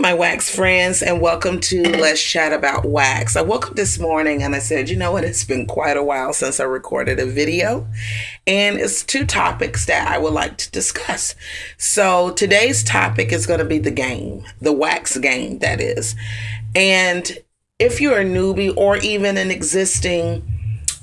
my wax friends, and welcome to Let's Chat About Wax. I woke up this morning and I said, you know what? It's been quite a while since I recorded a video, and it's two topics that I would like to discuss. So today's topic is going to be the game, the wax game, that is. And if you're a newbie or even an existing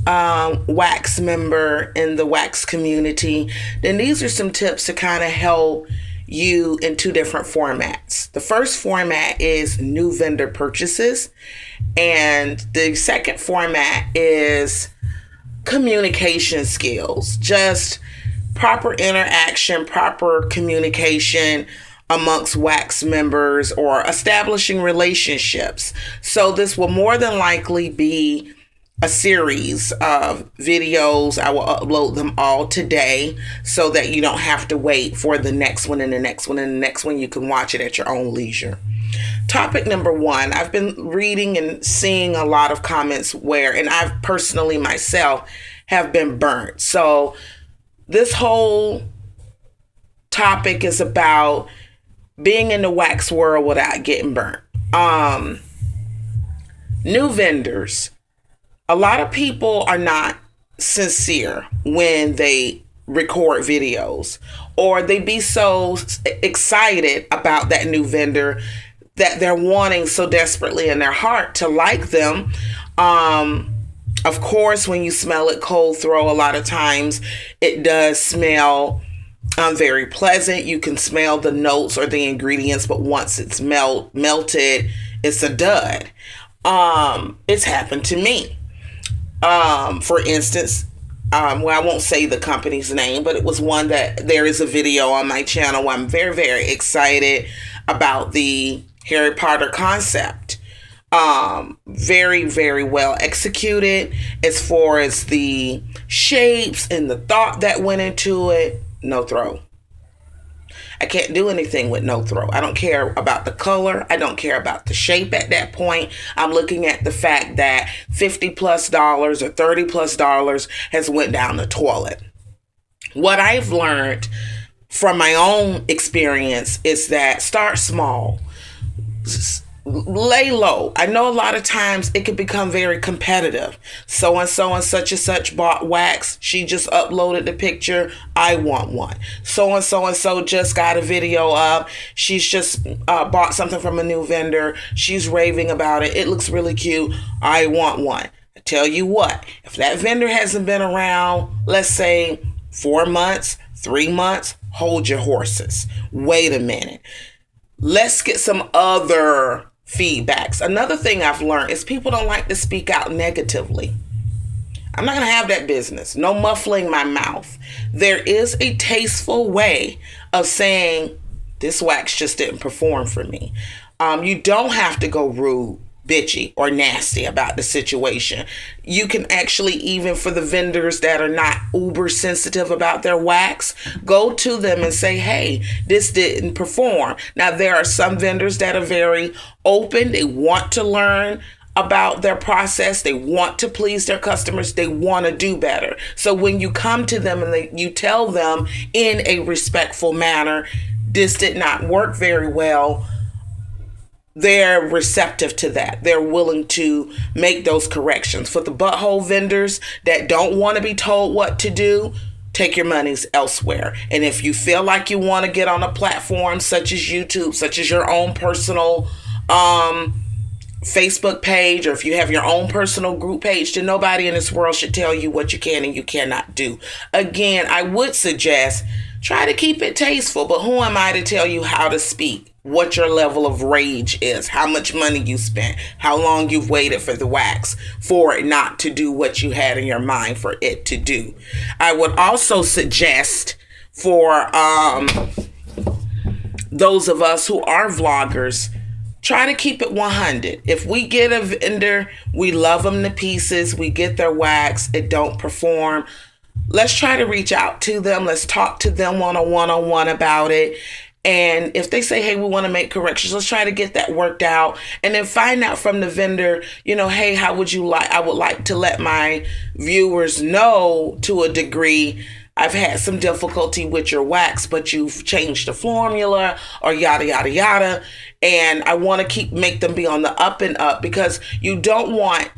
wax member in the wax community, then these are some tips to kind of help you in two different formats. The first format is new vendor purchases, and the second format is communication skills, just proper interaction, proper communication amongst wax members or establishing relationships. So this will more than likely be a series of videos. I will upload them all today so that you don't have to wait for the next one and the next one and the next one. You can watch it at your own leisure. Topic number one, I've been reading and seeing a lot of comments where, and I've personally myself have been burnt. So this whole topic is about being in the wax world without getting burnt. New vendors. A lot of people are not sincere when they record videos, or they be so excited about that new vendor that they're wanting so desperately in their heart to like them. Of course, when you smell it cold throw, a lot of times it does smell very pleasant. You can smell the notes or the ingredients, but once it's melted, it's a dud. It's happened to me. For instance, well, I won't say the company's name, but it was one that there is a video on my channel where I'm very, very excited about the Harry Potter concept. Very, very well executed as far as the shapes and the thought that went into it. No throw. I can't do anything with no throw. I don't care about the color. I don't care about the shape at that point. I'm looking at the fact that $50+ or $30+ has went down the toilet. What I've learned from my own experience is that start small. Lay low. I know a lot of times it can become very competitive. So and such and such bought wax. She just uploaded the picture. I want one. So and so just got a video up. She's just bought something from a new vendor. She's raving about it. It looks really cute. I want one. I tell you what, if that vendor hasn't been around, let's say 4 months, 3 months, hold your horses. Wait a minute. Let's get some other feedbacks. Another thing I've learned is people don't like to speak out negatively. I'm not going to have that business. No muffling my mouth. There is a tasteful way of saying this wax just didn't perform for me. You don't have to go rude, bitchy, or nasty about the situation. You can actually, even for the vendors that are not uber sensitive about their wax, go to them and say, hey, this didn't perform. Now, there are some vendors that are very open. They want to learn about their process. They want to please their customers. They want to do better. So when you come to them and you tell them in a respectful manner, this did not work very well, they're receptive to that. They're willing to make those corrections. For the butthole vendors that don't want to be told what to do, take your monies elsewhere. And if you feel like you want to get on a platform such as YouTube, such as your own personal Facebook page, or if you have your own personal group page, then nobody in this world should tell you what you can and you cannot do. Again, I would suggest try to keep it tasteful, but who am I to tell you how to speak? What your level of rage is, how much money you spent, how long you've waited for the wax for it not to do what you had in your mind for it to do. I would also suggest for those of us who are vloggers, try to keep it 100. If we get a vendor, we love them to pieces, we get their wax, it don't perform, let's try to reach out to them. Let's talk to them one-on-one about it. And if they say, hey, we want to make corrections, let's try to get that worked out. And then find out from the vendor, hey, how would you like, I would like to let my viewers know to a degree I've had some difficulty with your wax, but you've changed the formula or yada, yada, yada. And I want to make them be on the up and up, because you don't want,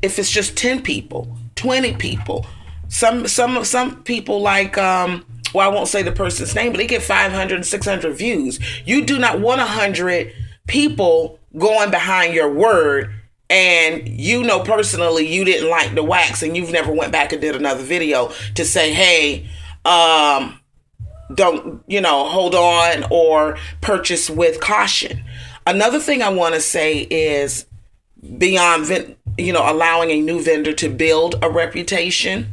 if it's just 10 people, 20 people, some people like, well, I won't say the person's name, but they get 500 and 600 views. You do not want 100 people going behind your word, and you know personally you didn't like the wax and you've never went back and did another video to say, hey, don't, hold on, or purchase with caution. Another thing I want to say is, beyond, allowing a new vendor to build a reputation,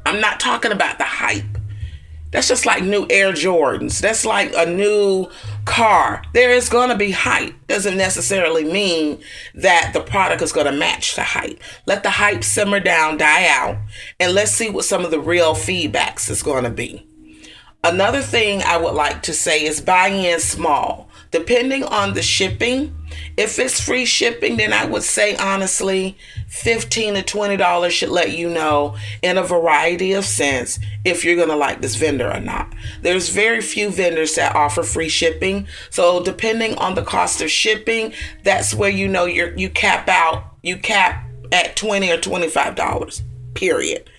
I'm not talking about the hype. That's just like new Air Jordans. That's like a new car. There is going to be hype. Doesn't necessarily mean that the product is going to match the hype. Let the hype simmer down, die out, and let's see what some of the real feedbacks is going to be. Another thing I would like to say is buy in small. Depending on the shipping, if it's free shipping, then I would say honestly, $15 to $20 should let you know in a variety of sense if you're going to like this vendor or not. There's very few vendors that offer free shipping. So depending on the cost of shipping, that's where you cap at $20 or $25, period.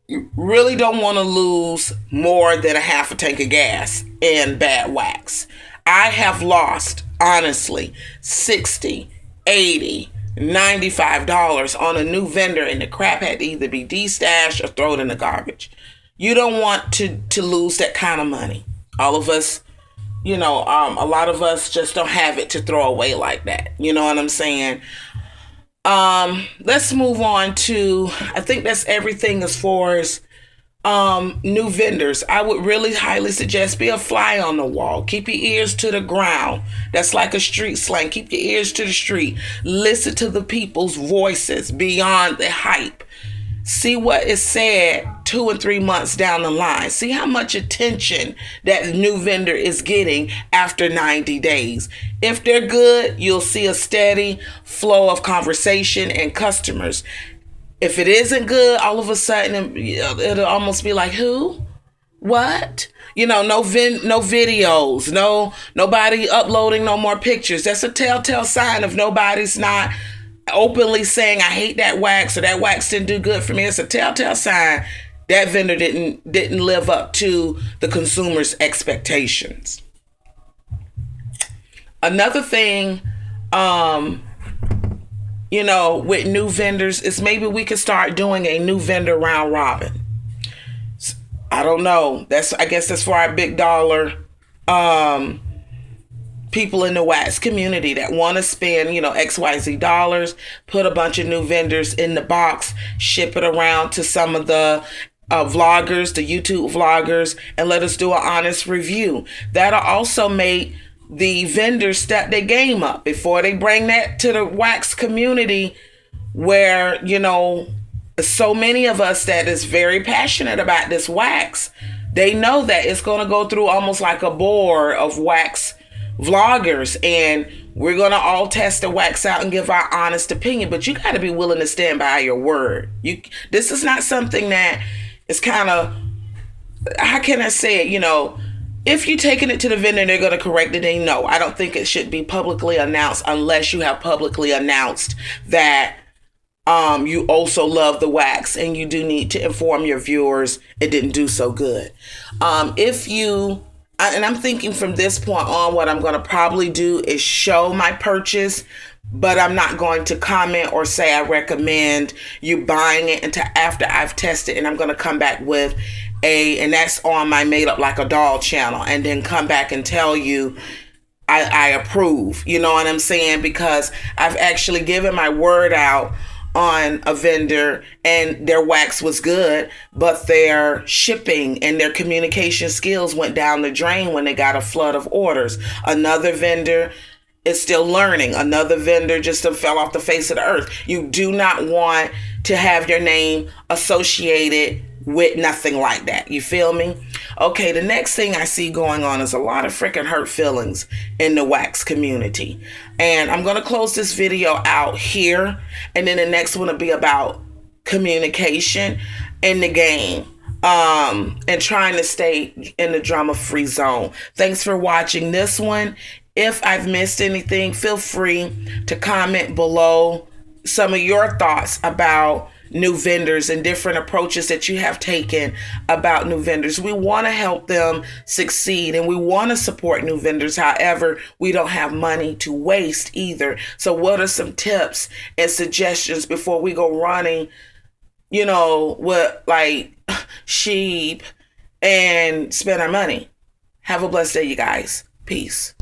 You really don't want to lose more than a half a tank of gas in bad wax. I have lost, honestly, $60, $80, $95 on a new vendor, and the crap had to either be destashed or thrown in the garbage. You don't want to lose that kind of money. All of us, a lot of us just don't have it to throw away like that. You know what I'm saying? Let's move on to, I think that's everything as far as new vendors. I would really highly suggest be a fly on the wall. Keep your ears to the ground. That's like a street slang. Keep your ears to the street. Listen to the people's voices beyond the hype. See what is said 2 and 3 months down the line. See how much attention that new vendor is getting after 90 days. If they're good, you'll see a steady flow of conversation and customers. If it isn't good, all of a sudden it'll almost be like, who? What? No videos, nobody uploading no more pictures. That's a telltale sign of nobody's not openly saying, I hate that wax, or that wax didn't do good for me. It's a telltale sign that vendor didn't live up to the consumer's expectations. Another thing, with new vendors is maybe we could start doing a new vendor round robin. I don't know. I guess that's for our big dollar people in the wax community that want to spend, XYZ dollars, put a bunch of new vendors in the box, ship it around to some of the vloggers, the YouTube vloggers, and let us do an honest review. That'll also make the vendors step their game up before they bring that to the wax community, where, so many of us that is very passionate about this wax. They know that it's going to go through almost like a board of wax vloggers, and we're going to all test the wax out and give our honest opinion, but you got to be willing to stand by your word. This is not something that is kind of, how can I say it, if you're taking it to the vendor and they're going to correct it, then no, I don't think it should be publicly announced unless you have publicly announced that you also love the wax, and you do need to inform your viewers it didn't do so good. And I'm thinking from this point on, what I'm going to probably do is show my purchase, but I'm not going to comment or say I recommend you buying it until after I've tested, and I'm going to come back with and that's on my Made Up Like a Doll channel, and then come back and tell you I approve. You know what I'm saying? Because I've actually given my word out on a vendor and their wax was good, but their shipping and their communication skills went down the drain when they got a flood of orders. Another vendor is still learning. Another vendor just fell off the face of the earth. You do not want to have your name associated with nothing like that. You feel me? Okay, the next thing I see going on is a lot of freaking hurt feelings in the wax community. And I'm going to close this video out here. And then the next one will be about communication in the game. and trying to stay in the drama-free zone. Thanks for watching this one. If I've missed anything, feel free to comment below some of your thoughts about new vendors and different approaches that you have taken about new vendors. We want to help them succeed and we want to support new vendors. However, we don't have money to waste either. So what are some tips and suggestions before we go running, with like sheep and spend our money? Have a blessed day, you guys. Peace.